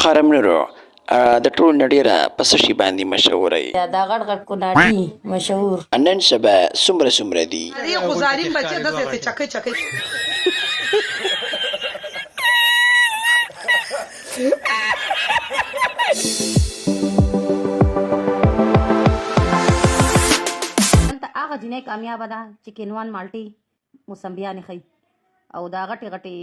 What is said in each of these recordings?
خرم نورو د ټول نړیره پس شي باندې مشهور ای دا غړ غړ کوناټي مشهور نن سبا سمره دي خو ظالم بچي دغه چکه چکه هغه جنې کامیابه ده چې کینوان مالټي موسمبیانې خي او دا غټي غټي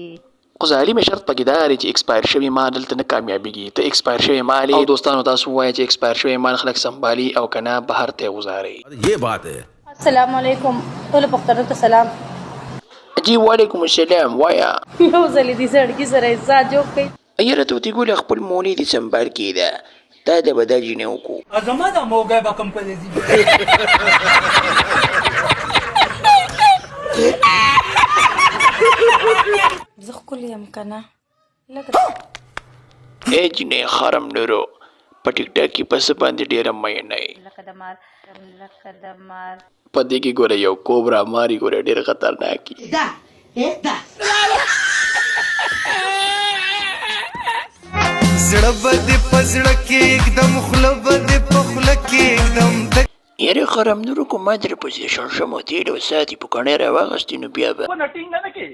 خو ظالم شرط پکې دا لري چې ایکسپایر شوی مال دلته نه کامیابیږي ته ایکسپایر شوی مال او دوستانو تاسو وایي چې ایکسپایر شوی مال خلک سنبالي او کنه بهر ته وزاري یہ بات ہے. السلام علیکم ټول پښتنو ته سلام جی وعلیکم السلام وایا یو ځلې دې سړکی سره حساب جوړ کړئ ایره ته ګول خپل مولې دي سنبال کیده دا د بدل جنو کو ازما دا موګه به کم په دې زه خو یم کنه لګ اے جنې خرم نورو په ټیک ټاک کې پس باندې ډیره مې نه لکه د مار په دې کې ګوره یو کوبرا ماری ګوره ډیر خطرناکي دا دا زړه بده پزړه کې एकदम خله بده په خله کې एकदम یاره خرم نورو کو ما در پوزیشن شمو تیډو ساتي په کنه راوغستینو بیا به نټینګ نه کې